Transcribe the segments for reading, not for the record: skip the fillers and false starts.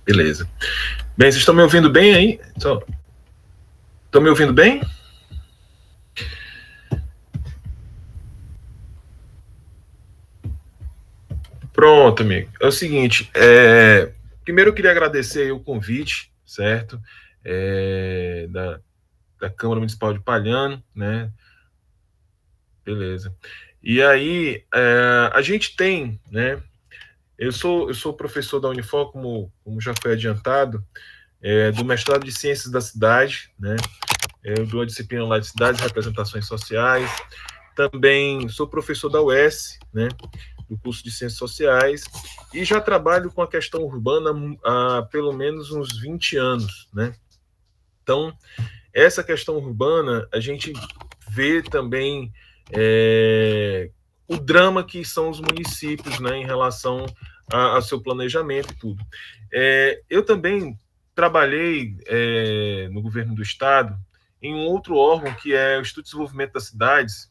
Beleza. Bem, vocês estão me ouvindo bem aí? Estão me ouvindo bem? Pronto, amigo. É o seguinte, primeiro eu queria agradecer aí o convite, certo? Da Câmara Municipal de Palhano, né? Beleza. E aí, a gente tem, né? Eu sou professor da Unifor, como já foi adiantado, do mestrado de Ciências da Cidade, né? Eu dou a disciplina lá de cidades e representações sociais. Também sou professor da UES, né? Do curso de Ciências Sociais, e já trabalho com a questão urbana há pelo menos uns 20 anos, né? Então, essa questão urbana, a gente vê também o drama que são os municípios, né, em relação ao seu planejamento e tudo. Eu também trabalhei no governo do estado em um outro órgão que é o Instituto de Desenvolvimento das Cidades,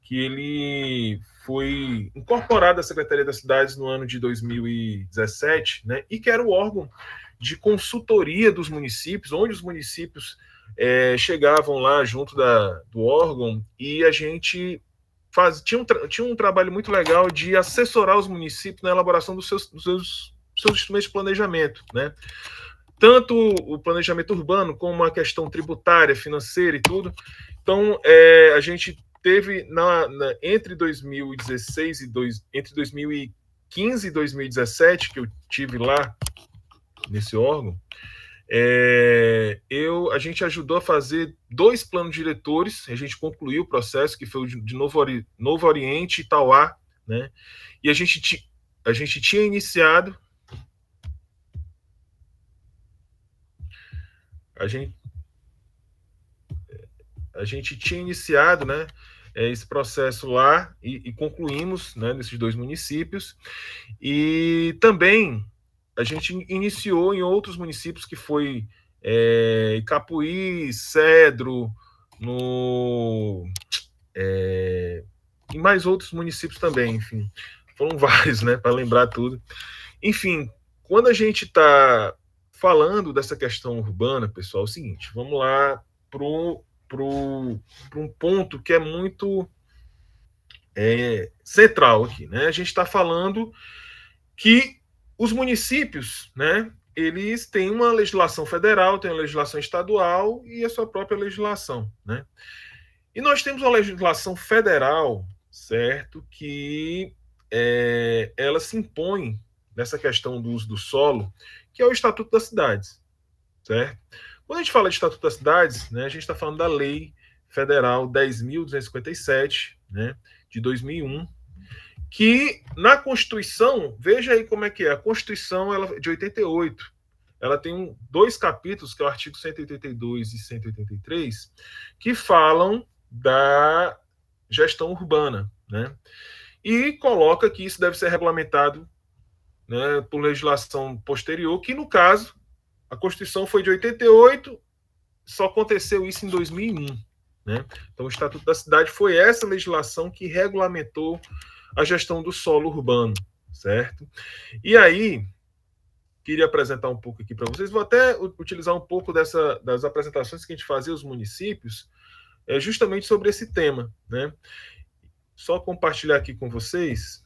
que ele foi incorporado à Secretaria das Cidades no ano de 2017, né, e que era o órgão de consultoria dos municípios, onde os municípios chegavam lá junto do órgão e a gente tinha um trabalho muito legal de assessorar os municípios na elaboração dos seus instrumentos de planejamento, né? Tanto o planejamento urbano como a questão tributária, financeira e tudo. Então, a gente teve entre 2016 entre 2015 e 2017, que eu tive lá nesse órgão, a gente ajudou a fazer 2 planos diretores, a gente concluiu o processo, que foi o de Novo Oriente e Tauá, né? E a gente tinha iniciado, a gente, a gente tinha iniciado, né, esse processo lá e concluímos, né, nesses 2 municípios. E também a gente iniciou em outros municípios, que foi Capuí, Cedro, no, em mais outros municípios também, enfim. Foram vários, né, para lembrar tudo. Enfim, quando a gente está falando dessa questão urbana, pessoal, é o seguinte, vamos lá para um ponto que é muito central aqui, né? A gente está falando que os municípios, né, eles têm uma legislação federal, têm uma legislação estadual e a sua própria legislação, né? E nós temos uma legislação federal, certo, que ela se impõe nessa questão do uso do solo, que é o Estatuto das Cidades, certo? Quando a gente fala de Estatuto das Cidades, né, a gente está falando da Lei Federal 10.257, né, de 2001, que na Constituição, veja aí como é que é, a Constituição ela, de 88, ela tem 2 capítulos, que é o artigo 182 e 183, que falam da gestão urbana, né? E coloca que isso deve ser regulamentado, né, por legislação posterior, que no caso, a Constituição foi de 88, só aconteceu isso em 2001, né? Então o Estatuto da Cidade foi essa legislação que regulamentou a gestão do solo urbano, certo? E aí, queria apresentar um pouco aqui para vocês, vou até utilizar um pouco das apresentações que a gente fazia aos municípios, justamente sobre esse tema, né? Só compartilhar aqui com vocês.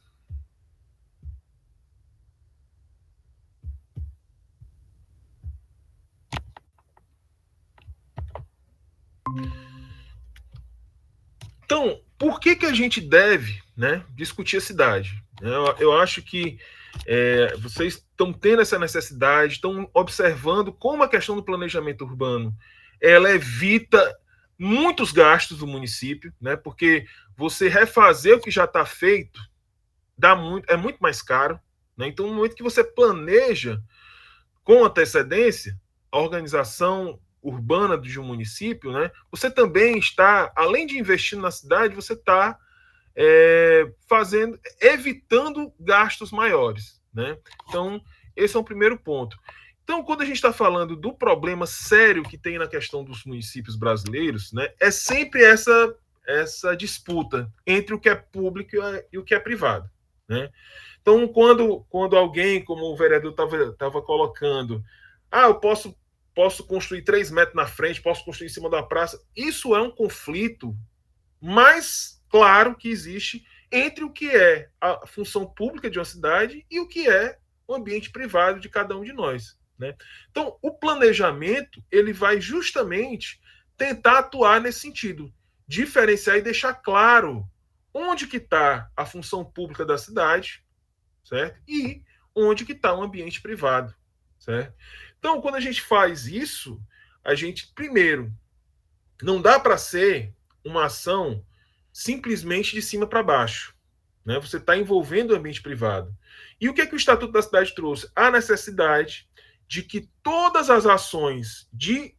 Então, por que a gente deve, né, discutir a cidade? Eu acho que vocês estão tendo essa necessidade, estão observando como a questão do planejamento urbano ela evita muitos gastos do município, né? Porque você refazer o que já está feito é muito mais caro, né? Então, no momento que você planeja com antecedência a organização urbana de um município, né? Você também está, além de investir na cidade, você está evitando gastos maiores, né? Então, esse é o primeiro ponto. Então, quando a gente está falando do problema sério que tem na questão dos municípios brasileiros, né, é sempre essa disputa entre o que é público e o que é privado, né? Então, quando alguém, como o vereador estava colocando, eu posso construir 3 metros na frente, posso construir em cima da praça, isso é um conflito mais claro que existe entre o que é a função pública de uma cidade e o que é o ambiente privado de cada um de nós, né? Então, o planejamento ele vai justamente tentar atuar nesse sentido, diferenciar e deixar claro onde que está a função pública da cidade, certo? E onde que está o ambiente privado, certo? Então, quando a gente faz isso, a gente, primeiro, não dá para ser uma ação simplesmente de cima para baixo, né? Você está envolvendo o ambiente privado. E o que é que o Estatuto da Cidade trouxe? A necessidade de que todas as ações de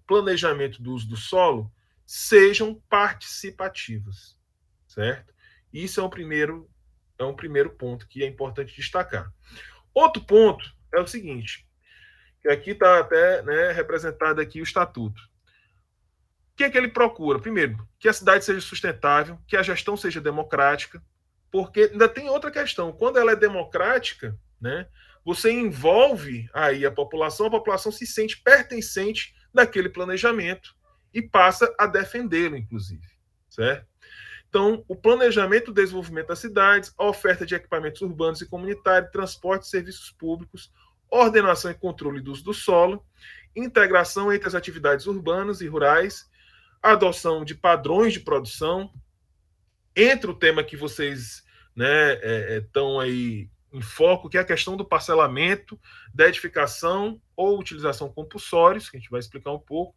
planejamento do uso do solo sejam participativas, certo? Isso é um primeiro ponto que é importante destacar. Outro ponto é o seguinte, que aqui está até, né, representado aqui o estatuto. O que é que ele procura? Primeiro, que a cidade seja sustentável, que a gestão seja democrática, porque ainda tem outra questão. Quando ela é democrática, né, você envolve aí a população se sente pertencente daquele planejamento e passa a defendê-lo, inclusive, certo? Então, o planejamento e desenvolvimento das cidades, a oferta de equipamentos urbanos e comunitários, transporte e serviços públicos, ordenação e controle do uso do solo, integração entre as atividades urbanas e rurais, adoção de padrões de produção, entre o tema que vocês, né, estão aí em foco, que é a questão do parcelamento, da edificação ou utilização compulsórios, que a gente vai explicar um pouco.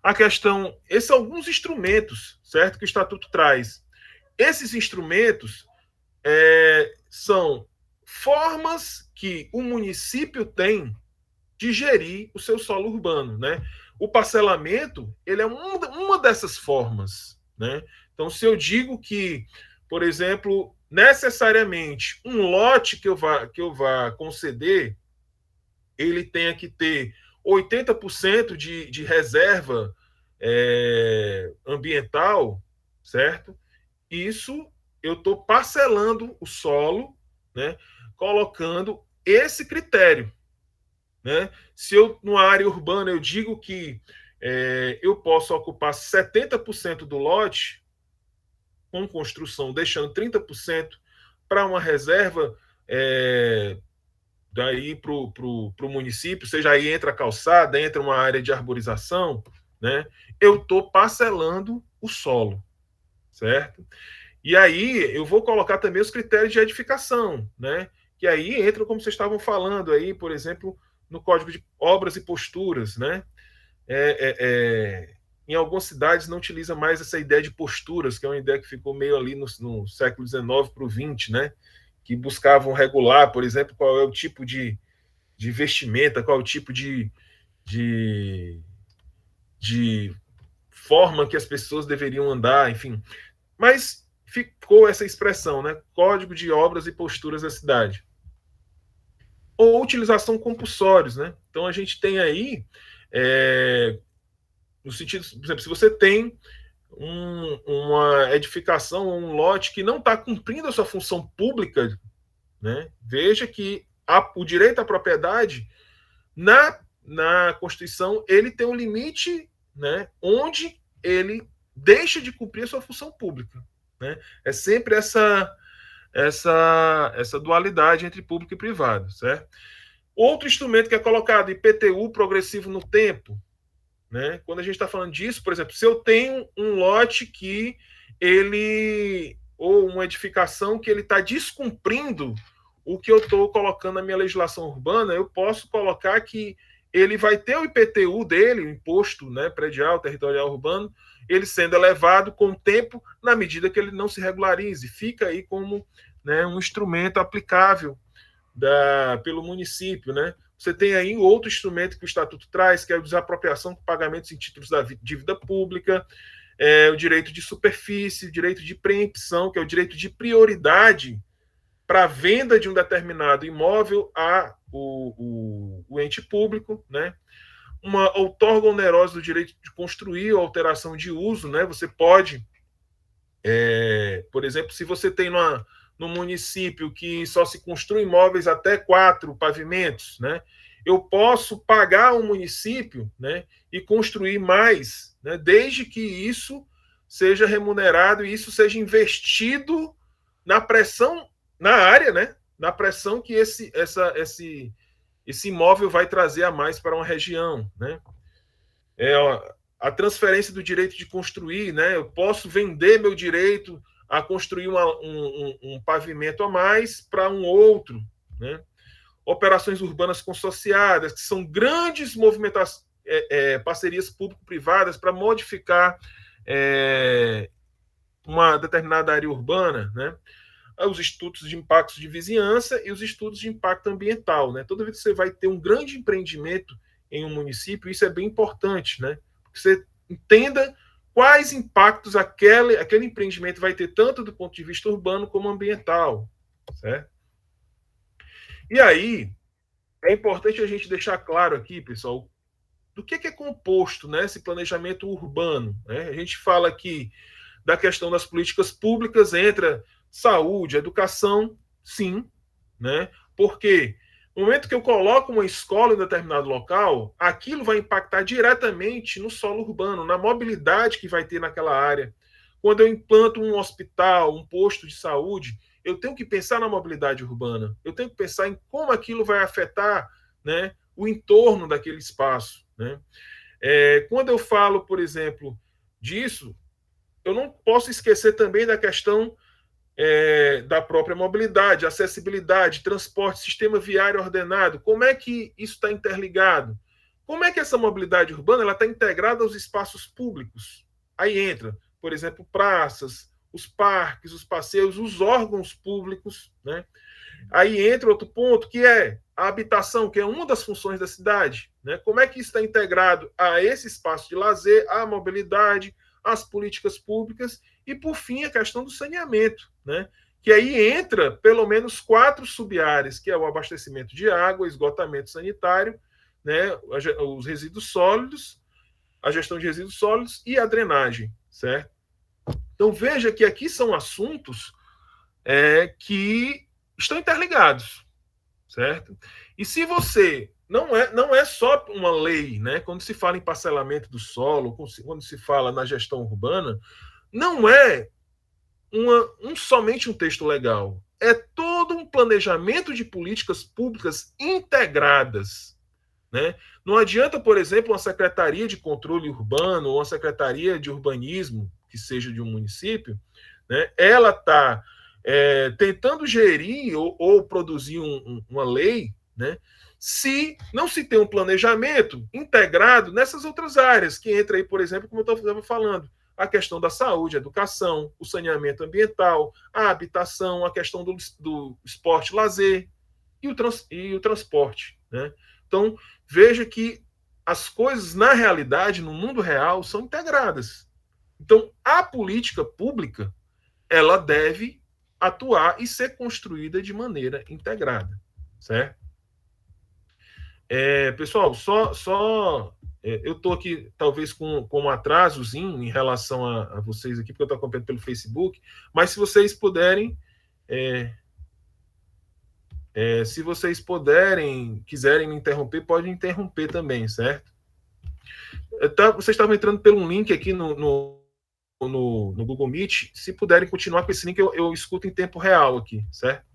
A questão, esses são alguns instrumentos, certo, que o Estatuto traz. Esses instrumentos são formas que o município tem de gerir o seu solo urbano, né? O parcelamento, ele é uma dessas formas, né? Então, se eu digo que, por exemplo, necessariamente um lote que eu vá conceder, ele tenha que ter 80% de reserva ambiental, certo? Isso eu estou parcelando o solo, né? Colocando esse critério, né? Se eu, numa área urbana, eu digo que eu posso ocupar 70% do lote com construção, deixando 30% para uma reserva daí para o município, seja aí entra a calçada, entra uma área de arborização, né? Eu estou parcelando o solo, certo? E aí eu vou colocar também os critérios de edificação, né? Que aí entra, como vocês estavam falando aí, por exemplo, no Código de Obras e Posturas, né? Em algumas cidades não utiliza mais essa ideia de posturas, que é uma ideia que ficou meio ali no século XIX para o XX, né? Que buscavam regular, por exemplo, qual é o tipo de vestimenta, qual é o tipo de, de forma que as pessoas deveriam andar, enfim. Mas ficou essa expressão, né? Código de Obras e Posturas da Cidade. Ou utilização compulsórios, né? Então a gente tem aí, no sentido, por exemplo, se você tem uma edificação, um lote que não está cumprindo a sua função pública, né? Veja que o direito à propriedade na Constituição ele tem um limite, né? Onde ele deixa de cumprir a sua função pública, né? É sempre essa dualidade entre público e privado, certo? Outro instrumento que é colocado, IPTU progressivo no tempo, né? Quando a gente está falando disso, por exemplo, se eu tenho um lote que ou uma edificação que ele está descumprindo o que eu estou colocando na minha legislação urbana, eu posso colocar que ele vai ter o IPTU dele, o imposto, né, predial, territorial urbano, ele sendo elevado com o tempo, na medida que ele não se regularize. Fica aí como, né, um instrumento aplicável pelo município, né? Você tem aí outro instrumento que o Estatuto traz, que é a desapropriação de pagamentos em títulos da dívida pública, o direito de superfície, o direito de preempção, que é o direito de prioridade para a venda de um determinado imóvel o ente público, né? Uma outorga onerosa do direito de construir ou alteração de uso, né? Você pode, por exemplo, se você tem no município que só se construi imóveis até 4 pavimentos, né? Eu posso pagar o município, né, e construir mais, né, desde que isso seja remunerado e isso seja investido na pressão, na área, né, na pressão que esse imóvel vai trazer a mais para uma região, né? A transferência do direito de construir, né? Eu posso vender meu direito a construir um pavimento a mais para um outro, né? Operações urbanas consorciadas, que são grandes movimentações, parcerias público-privadas para modificar uma determinada área urbana, né? Os estudos de impactos de vizinhança e os estudos de impacto ambiental, né? Toda vez que você vai ter um grande empreendimento em um município, isso é bem importante, né? Que você entenda quais impactos aquele empreendimento vai ter, tanto do ponto de vista urbano como ambiental, certo? E aí, é importante a gente deixar claro aqui, pessoal, do que é composto, né, esse planejamento urbano, né? A gente fala aqui da questão das políticas públicas, entra saúde, educação, sim, né? Porque no momento que eu coloco uma escola em determinado local, aquilo vai impactar diretamente no solo urbano, na mobilidade que vai ter naquela área. Quando eu implanto um hospital, um posto de saúde, eu tenho que pensar na mobilidade urbana. Eu tenho que pensar em como aquilo vai afetar, né, o entorno daquele espaço, né? Quando eu falo, por exemplo, disso, eu não posso esquecer também da questão da própria mobilidade, acessibilidade, transporte, sistema viário ordenado. Como é que isso está interligado? Como é que essa mobilidade urbana está integrada aos espaços públicos? Aí entra, por exemplo, praças, os parques, os passeios, os órgãos públicos, né? Aí entra outro ponto, que é a habitação, que é uma das funções da cidade, né? Como é que isso está integrado a esse espaço de lazer, à mobilidade, às políticas públicas e, por fim, a questão do saneamento, né? Que aí entra pelo menos 4 sub-áreas, que é o abastecimento de água, esgotamento sanitário, né? Os resíduos sólidos, a gestão de resíduos sólidos e a drenagem, certo? Então veja que aqui são assuntos que estão interligados, certo? E se você não é só uma lei, né? Quando se fala em parcelamento do solo, quando se fala na gestão urbana, não é somente um texto legal. É todo um planejamento de políticas públicas integradas, né? Não adianta, por exemplo, uma secretaria de controle urbano ou uma secretaria de urbanismo, que seja de um município, né? Ela está tentando gerir ou produzir uma lei, né? Se não se tem um planejamento integrado nessas outras áreas, que entra aí, por exemplo, como eu estava falando, a questão da saúde, a educação, o saneamento ambiental, a habitação, a questão do esporte, lazer e o transporte, né? Então, veja que as coisas, na realidade, no mundo real, são integradas. Então, a política pública, ela deve atuar e ser construída de maneira integrada, certo? Pessoal, eu estou aqui talvez com um atrasozinho em relação a vocês aqui, porque eu estou acompanhando pelo Facebook, mas se vocês puderem, se vocês puderem, quiserem me interromper, pode interromper também, certo? Vocês estavam entrando pelo um link aqui no Google Meet. Se puderem continuar com esse link, eu escuto em tempo real aqui, certo?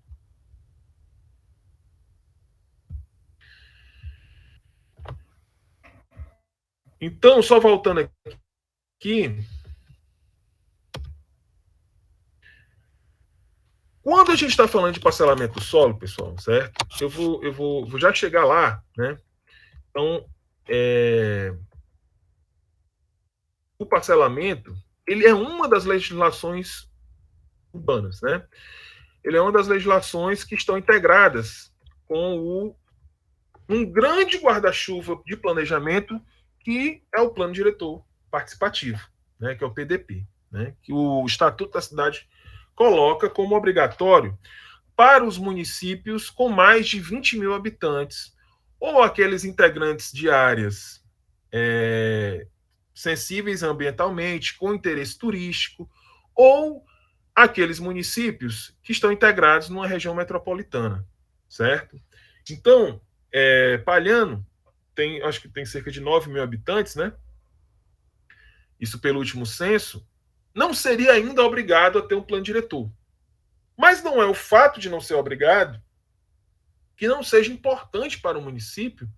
Então, só voltando aqui, quando a gente está falando de parcelamento do solo, pessoal, certo? Eu vou já chegar lá, né? Então, o parcelamento, ele é uma das legislações urbanas, né? Ele é uma das legislações que estão integradas com um grande guarda-chuva de planejamento que é o Plano Diretor Participativo, né? Que é o PDP, né? Que o Estatuto da Cidade coloca como obrigatório para os municípios com mais de 20 mil habitantes ou aqueles integrantes de áreas sensíveis ambientalmente, com interesse turístico, ou aqueles municípios que estão integrados numa região metropolitana, certo? Então, Palhano acho que tem cerca de 9 mil habitantes, né? Isso pelo último censo, não seria ainda obrigado a ter um plano diretor. Mas não é o fato de não ser obrigado que não seja importante para o município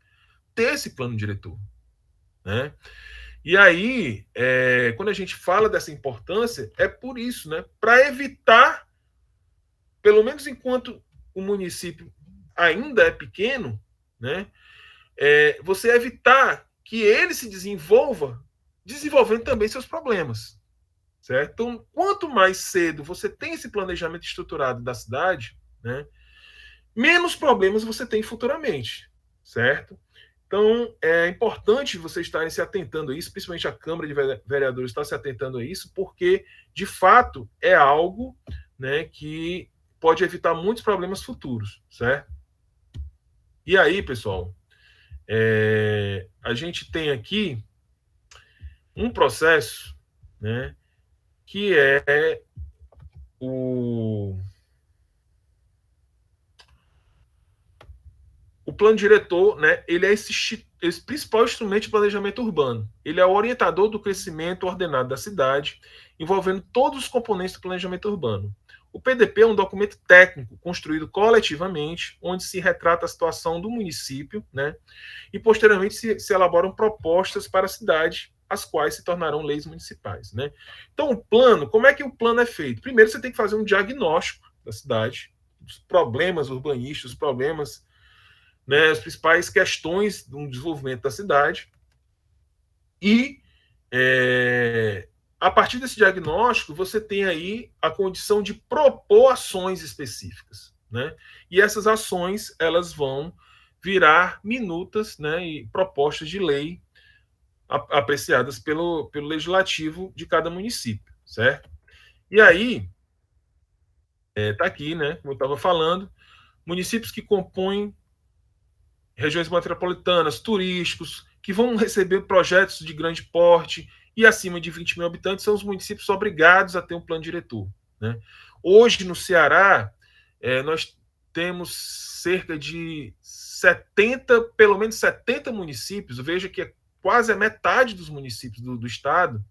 ter esse plano diretor, né? E aí, quando a gente fala dessa importância, é por isso, né? Para evitar, pelo menos enquanto o município ainda é pequeno, né? Você evitar que ele se desenvolva, desenvolvendo também seus problemas, certo? Então, quanto mais cedo você tem esse planejamento estruturado da cidade, né? Menos problemas você tem futuramente, certo? Então, é importante vocês estarem se atentando a isso, principalmente a Câmara de Vereadores está se atentando a isso, porque, de fato, é algo, né, que pode evitar muitos problemas futuros, certo? E aí, pessoal, a gente tem aqui um processo, né, que é o plano diretor, né, ele é esse principal instrumento de planejamento urbano. Ele é o orientador do crescimento ordenado da cidade, envolvendo todos os componentes do planejamento urbano. O PDP é um documento técnico construído coletivamente, onde se retrata a situação do município, né, e posteriormente se elaboram propostas para a cidade, as quais se tornarão leis municipais, né? Então, o plano, como é que o plano é feito? Primeiro, você tem que fazer um diagnóstico da cidade, dos problemas urbanísticos, os problemas, né, as principais questões do desenvolvimento da cidade. E, a partir desse diagnóstico, você tem aí a condição de propor ações específicas, né? E essas ações, elas vão virar minutas, né, e propostas de lei apreciadas pelo legislativo de cada município, certo? E aí, tá aqui, né, como eu estava falando, municípios que compõem regiões metropolitanas, turísticos, que vão receber projetos de grande porte e acima de 20 mil habitantes, são os municípios obrigados a ter um plano diretor, né? Hoje, no Ceará, nós temos cerca de 70, pelo menos 70 municípios, veja que é quase a metade dos municípios do estado,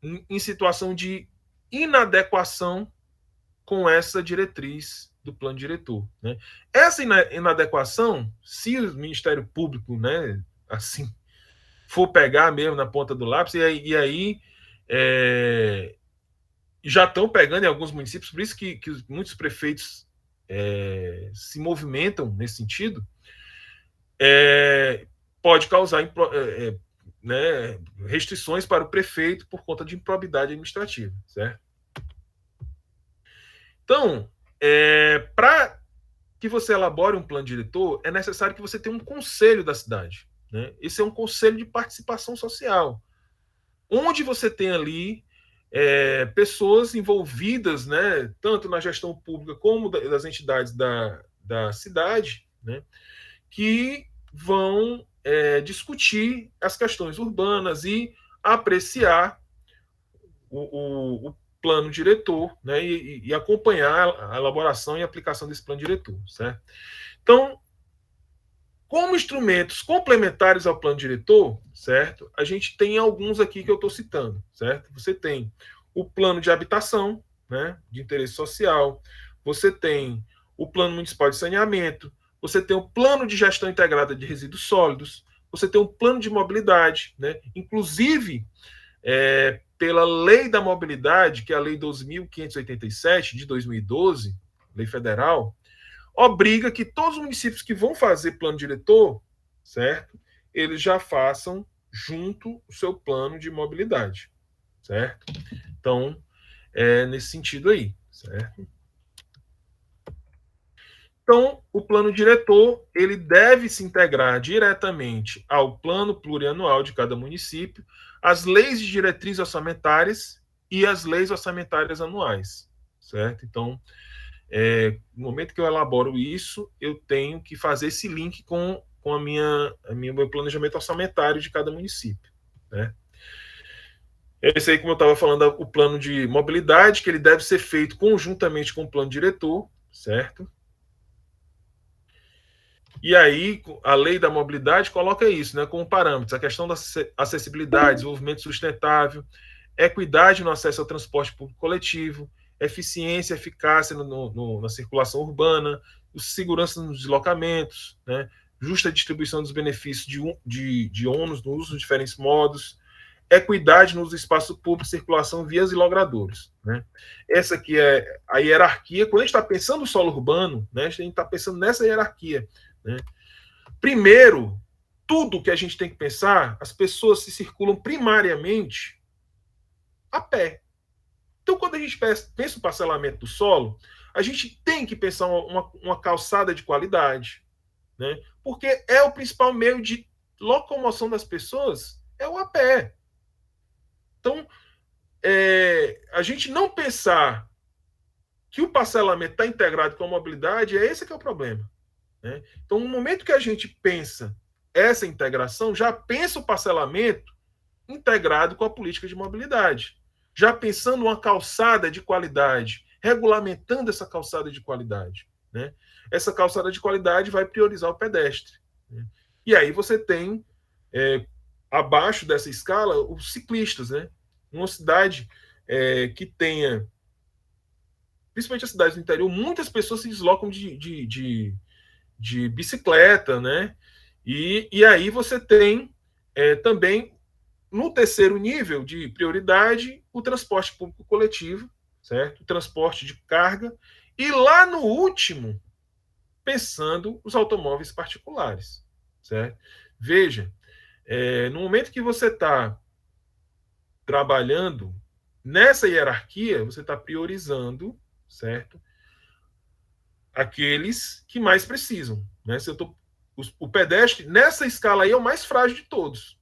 em situação de inadequação com essa diretriz do plano diretor, né? Essa inadequação, se o Ministério Público, né, assim, for pegar mesmo na ponta do lápis, e aí já estão pegando em alguns municípios, por isso que muitos prefeitos se movimentam nesse sentido, pode causar né, restrições para o prefeito por conta de improbidade administrativa, certo? Então, para que você elabore um plano diretor, é necessário que você tenha um conselho da cidade, né? Esse é um conselho de participação social, onde você tem ali pessoas envolvidas, né, tanto na gestão pública como das entidades da cidade, né, que vão discutir as questões urbanas e apreciar o plano diretor, né, e acompanhar a elaboração e aplicação desse plano diretor, certo? Então, como instrumentos complementares ao plano diretor, certo? A gente tem alguns aqui que eu estou citando, certo? Você tem o plano de habitação, né, de interesse social, você tem o plano municipal de saneamento, você tem o plano de gestão integrada de resíduos sólidos, você tem o plano de mobilidade, né? Inclusive, pela Lei da Mobilidade, que é a Lei 12.587 de 2012, lei federal, obriga que todos os municípios que vão fazer plano diretor, certo? Eles já façam junto o seu plano de mobilidade, certo? Então, nesse sentido aí, certo? Então, o plano diretor, ele deve se integrar diretamente ao plano plurianual de cada município, as leis de diretrizes orçamentárias e as leis orçamentárias anuais, certo? Então, no momento que eu elaboro isso, eu tenho que fazer esse link com meu planejamento orçamentário de cada município, né? Esse aí, como eu estava falando, o plano de mobilidade, que ele deve ser feito conjuntamente com o plano diretor, certo? E aí, a lei da mobilidade coloca isso, né, como parâmetros, a questão da acessibilidade, desenvolvimento sustentável, equidade no acesso ao transporte público coletivo, eficiência, eficácia na circulação urbana, segurança nos deslocamentos, né, justa distribuição dos benefícios de ônus no uso de diferentes modos, equidade nos espaços públicos, circulação, vias e logradouros. Né? Essa aqui é a hierarquia. Quando a gente está pensando no solo urbano, né, a gente está pensando nessa hierarquia. Né? Primeiro, tudo que a gente tem que pensar, as pessoas se circulam primariamente a pé. Então, quando a gente pensa o parcelamento do solo, a gente tem que pensar uma calçada de qualidade, né? Porque é o principal meio de locomoção das pessoas, é o a pé. Então, a gente não pensar que o parcelamento está integrado com a mobilidade, esse que é o problema. Né? Então, no momento que a gente pensa essa integração, já pensa o parcelamento integrado com a política de mobilidade. Já pensando uma calçada de qualidade, regulamentando essa calçada de qualidade. Né? Essa calçada de qualidade vai priorizar o pedestre. Né? E aí você tem, abaixo dessa escala, os ciclistas. Né? Uma cidade que tenha, principalmente as cidades do interior, muitas pessoas se deslocam de bicicleta, né? E aí você tem também, no terceiro nível de prioridade, o transporte público coletivo, certo? O transporte de carga. E lá no último, pensando os automóveis particulares, certo? Veja, no momento que você está trabalhando nessa hierarquia, você está priorizando, certo? Aqueles que mais precisam. Né? Se eu tô, o pedestre, nessa escala aí, é o mais frágil de todos.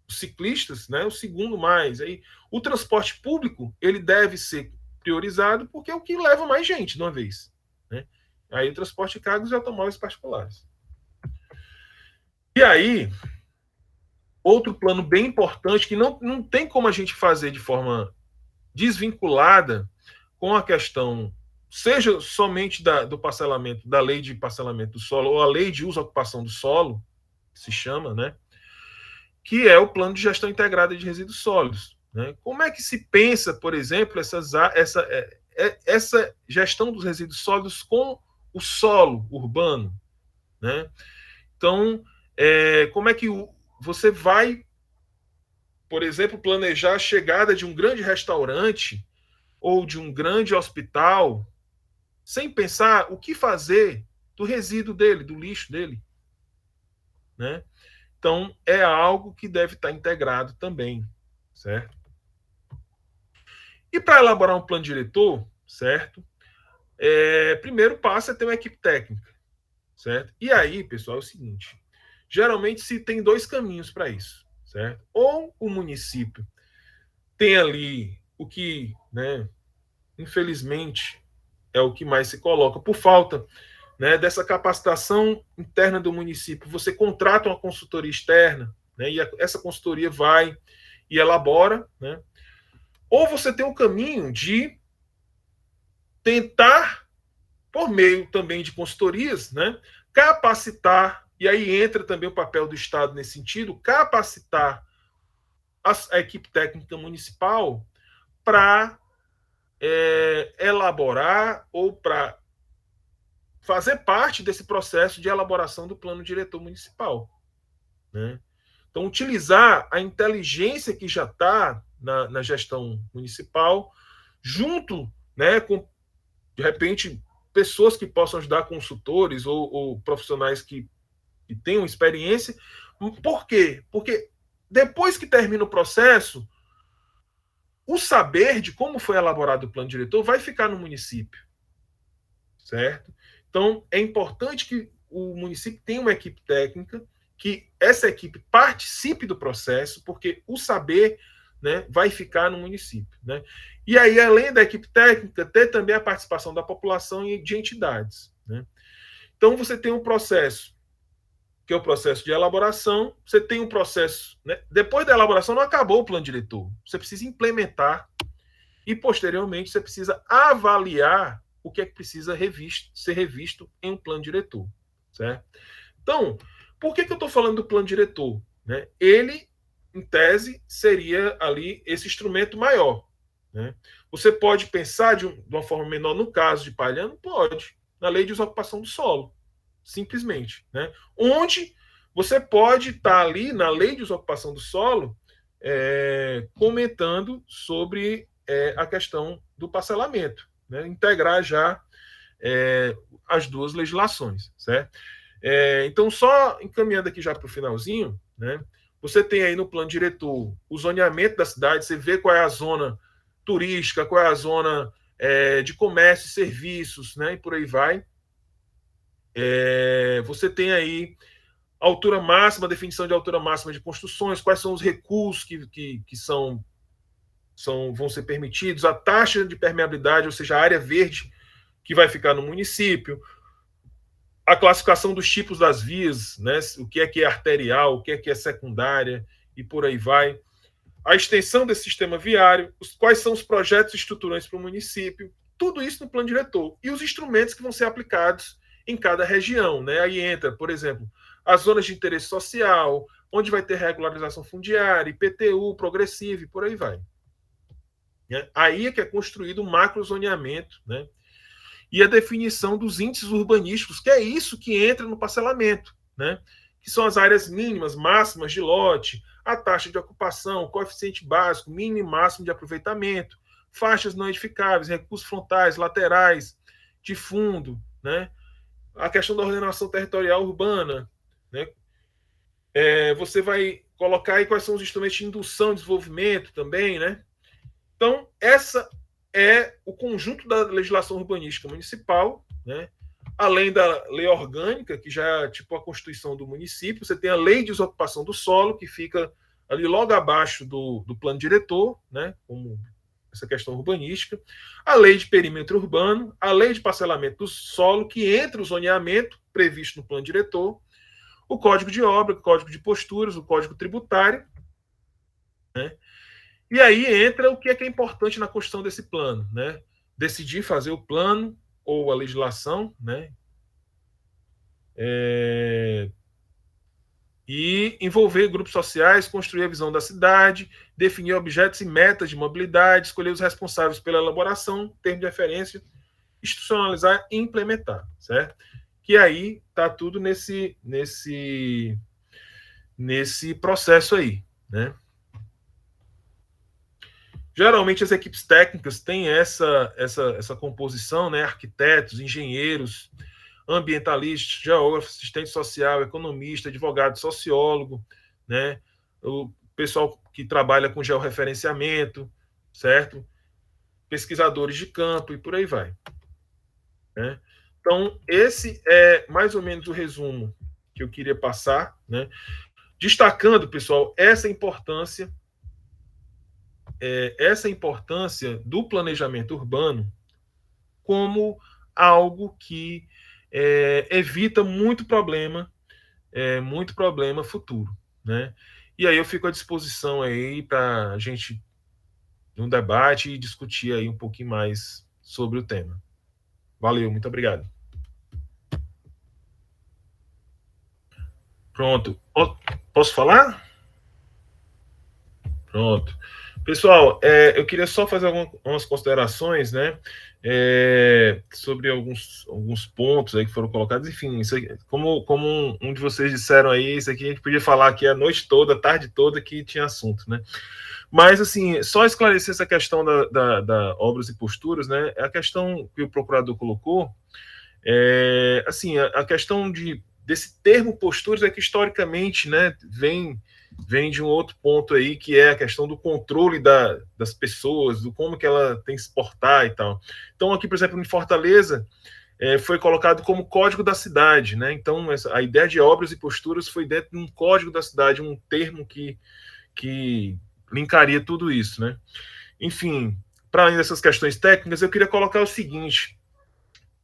Os ciclistas, né, o segundo mais. Aí, o transporte público, ele deve ser priorizado porque é o que leva mais gente de uma vez. Né? Aí o transporte de cargas e automóveis particulares. E aí, outro plano bem importante que não tem como a gente fazer de forma desvinculada com a questão, seja somente do parcelamento, da lei de parcelamento do solo, ou a lei de uso e ocupação do solo, que se chama, né? Que é o plano de gestão integrada de resíduos sólidos. Né? Como é que se pensa, por exemplo, essa gestão dos resíduos sólidos com o solo urbano? Né? Então, como é que você vai, por exemplo, planejar a chegada de um grande restaurante ou de um grande hospital sem pensar o que fazer do resíduo dele, do lixo dele? Né? Então, é algo que deve estar integrado também, certo? E para elaborar um plano diretor, certo? Primeiro passo é ter uma equipe técnica, certo? E aí, pessoal, é o seguinte: geralmente se tem dois caminhos para isso, certo? Ou o município tem ali o que, né, infelizmente, é o que mais se coloca, por falta, né, dessa capacitação interna do município. Você contrata uma consultoria externa, né, e essa consultoria vai e elabora, né? Ou você tem o caminho de tentar, por meio também de consultorias, né, capacitar, e aí entra também o papel do Estado nesse sentido, capacitar a equipe técnica municipal para elaborar ou para fazer parte desse processo de elaboração do plano diretor municipal. Né? Então, utilizar a inteligência que já está na gestão municipal, junto, né, com, de repente, pessoas que possam ajudar, consultores ou profissionais que tenham experiência. Por quê? Porque depois que termina o processo, o saber de como foi elaborado o plano diretor vai ficar no município, certo? Então, é importante que o município tenha uma equipe técnica, que essa equipe participe do processo, porque o saber, né, vai ficar no município. Né? E aí, além da equipe técnica, ter também a participação da população e de entidades. Né? Então, você tem um processo que é o processo de elaboração. Você tem um processo, né? Depois da elaboração não acabou o plano diretor. Você precisa implementar e posteriormente você precisa avaliar o que é que precisa ser revisto em um plano diretor, certo? Então, por que eu estou falando do plano diretor? Né? Ele, em tese, seria ali esse instrumento maior. Né? Você pode pensar de uma forma menor no caso de Palhano? Pode, na lei de desocupação do solo, simplesmente. Né? Onde você pode estar ali na lei de desocupação do solo comentando sobre a questão do parcelamento, né? Integrar já as duas legislações, certo? Então, só encaminhando aqui já para o finalzinho, né? Você tem aí no plano diretor o zoneamento da cidade, você vê qual é a zona turística, qual é a zona de comércio e serviços, né? E por aí vai. Você tem aí altura máxima, definição de altura máxima de construções, quais são os recursos que vão ser permitidos, a taxa de permeabilidade, ou seja, a área verde que vai ficar no município, a classificação dos tipos das vias, né? O que é arterial, o que é secundária, e por aí vai. A extensão desse sistema viário, quais são os projetos estruturantes para o município, tudo isso no plano diretor. E os instrumentos que vão ser aplicados em cada região. Né? Aí entra, por exemplo, as zonas de interesse social, onde vai ter regularização fundiária, IPTU, progressivo, e por aí vai. Aí é que é construído o macrozoneamento, né? E a definição dos índices urbanísticos, que é isso que entra no parcelamento, né? Que são as áreas mínimas, máximas de lote, a taxa de ocupação, o coeficiente básico, mínimo e máximo de aproveitamento, faixas não edificáveis, recursos frontais, laterais, de fundo, né? A questão da ordenação territorial urbana, né? Você vai colocar aí quais são os instrumentos de indução e desenvolvimento também, né? Então, essa é o conjunto da legislação urbanística municipal, né? Além da lei orgânica, que já é tipo a constituição do município, você tem a lei de desocupação do solo, que fica ali logo abaixo do plano diretor, né? Como essa questão urbanística, a lei de perímetro urbano, a lei de parcelamento do solo, que entra o zoneamento previsto no plano diretor, o código de obra, o código de posturas, o código tributário, né? E aí entra o que é importante na construção desse plano, né? Decidir fazer o plano ou a legislação, né? E envolver grupos sociais, construir a visão da cidade, definir objetos e metas de mobilidade, escolher os responsáveis pela elaboração, termo de referência, institucionalizar e implementar, certo? Que aí está tudo nesse processo aí, né? Geralmente as equipes técnicas têm essa composição, né? Arquitetos, engenheiros, ambientalistas, geógrafo, assistente social, economista, advogado, sociólogo, né? O pessoal que trabalha com georreferenciamento, certo? Pesquisadores de campo e por aí vai. Né? Então, esse é mais ou menos o resumo que eu queria passar, né? Destacando, pessoal, essa importância do planejamento urbano como algo que evita muito problema futuro, né? E aí eu fico à disposição aí para a gente um debate e discutir aí um pouquinho mais sobre o tema. Valeu, muito obrigado. Pronto. Posso falar? Pronto. Pessoal, eu queria só fazer algumas considerações, né, sobre alguns pontos aí que foram colocados. Enfim, isso aqui, como um de vocês disseram aí, isso aqui a gente podia falar aqui a noite toda, a tarde toda, que tinha assunto, né? Mas, assim, só esclarecer essa questão da obras e posturas, né? A questão que o procurador colocou, assim, a questão desse termo posturas é que, historicamente, né, vem de um outro ponto aí, que é a questão do controle das pessoas, do como que ela tem que se portar e tal. Então, aqui, por exemplo, em Fortaleza, foi colocado como código da cidade, né? Então, a ideia de obras e posturas foi dentro de um código da cidade, um termo que linkaria tudo isso, né? Enfim, para além dessas questões técnicas, eu queria colocar o seguinte: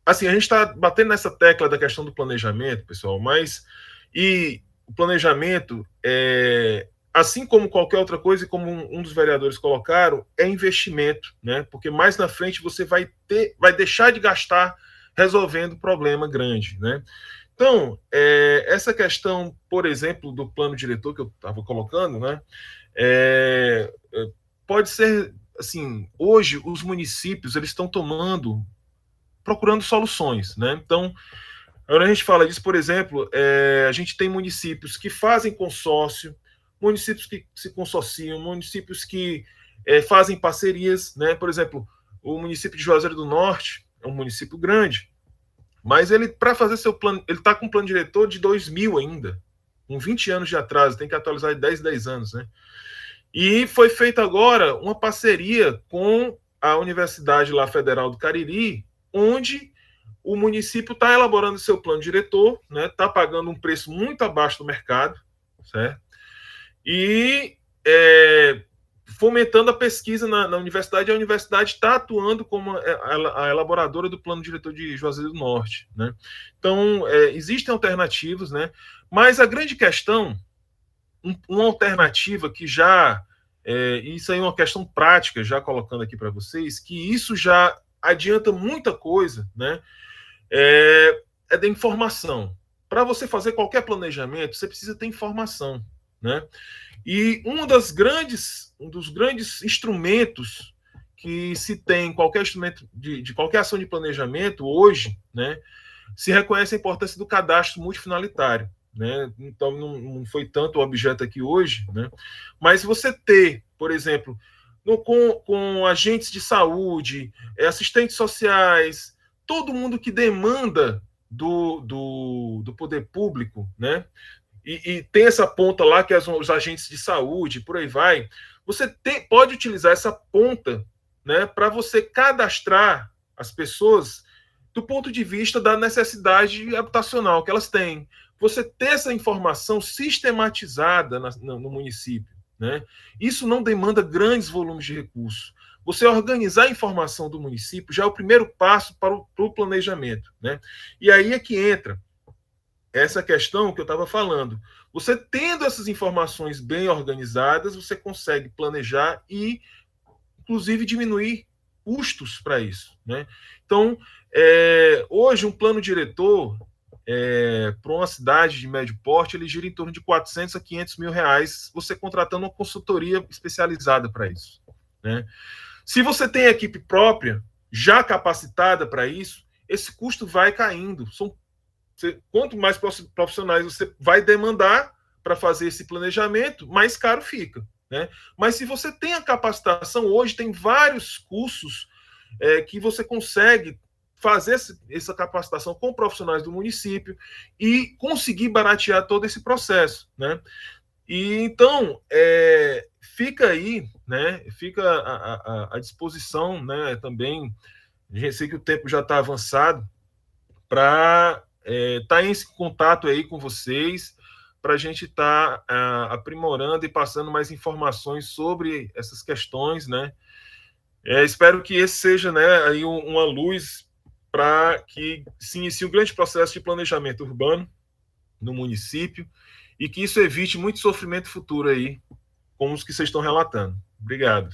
assim, a gente está batendo nessa tecla da questão do planejamento, pessoal, mas E o planejamento, assim como qualquer outra coisa, e como um dos vereadores colocaram, é investimento, né? Porque mais na frente você vai deixar de gastar resolvendo problema grande, né? Então, essa questão, por exemplo, do plano diretor que eu estava colocando, né? Pode ser, assim, hoje os municípios eles estão procurando soluções, né? Então, quando a gente fala disso, por exemplo, a gente tem municípios que fazem consórcio, municípios que se consorciam, municípios que fazem parcerias, né? Por exemplo, o município de Juazeiro do Norte é um município grande, mas ele, para fazer seu plano, ele está com um plano diretor de 2000 ainda, com 20 anos de atraso, tem que atualizar de 10 anos, né? E foi feita agora uma parceria com a Universidade lá Federal do Cariri, onde o município está elaborando seu plano diretor, né? Está pagando um preço muito abaixo do mercado, certo? E fomentando a pesquisa na universidade, a universidade está atuando como a elaboradora do plano diretor de Juazeiro do Norte, né? Então, existem alternativas, né? Mas a grande questão, uma alternativa que já, isso aí é uma questão prática, já colocando aqui para vocês, que isso já adianta muita coisa, né? É da informação. Para você fazer qualquer planejamento, você precisa ter informação, né? E um dos grandes instrumentos que se tem qualquer instrumento de qualquer ação de planejamento hoje, né, se reconhece a importância do cadastro multifinalitário, né? Então não foi tanto o objeto aqui hoje, né? Mas você ter, por exemplo, com agentes de saúde, assistentes sociais, todo mundo que demanda do poder público, né? E tem essa ponta lá que os agentes de saúde, por aí vai. Você pode utilizar essa ponta, né, para você cadastrar as pessoas do ponto de vista da necessidade habitacional que elas têm. Você ter essa informação sistematizada no município, né? Isso não demanda grandes volumes de recursos. Você organizar a informação do município já é o primeiro passo para o planejamento, né? E aí é que entra essa questão que eu estava falando. Você tendo essas informações bem organizadas, você consegue planejar e, inclusive, diminuir custos para isso, né? Então, hoje, um plano diretor para uma cidade de médio porte, ele gira em torno de 400 a 500 mil reais, você contratando uma consultoria especializada para isso, né? Se você tem equipe própria, já capacitada para isso, esse custo vai caindo. Quanto mais profissionais você vai demandar para fazer esse planejamento, mais caro fica, né? Mas se você tem a capacitação, hoje tem vários cursos que você consegue fazer essa capacitação com profissionais do município e conseguir baratear todo esse processo, né? E então fica aí, né? Fica à disposição, né? Também, já sei que o tempo já está avançado para tá em esse contato aí com vocês, para a gente estar aprimorando e passando mais informações sobre essas questões, né? Espero que esse seja, né, aí uma luz para que se inicie um grande processo de planejamento urbano no município e que isso evite muito sofrimento futuro aí, como os que vocês estão relatando. Obrigado.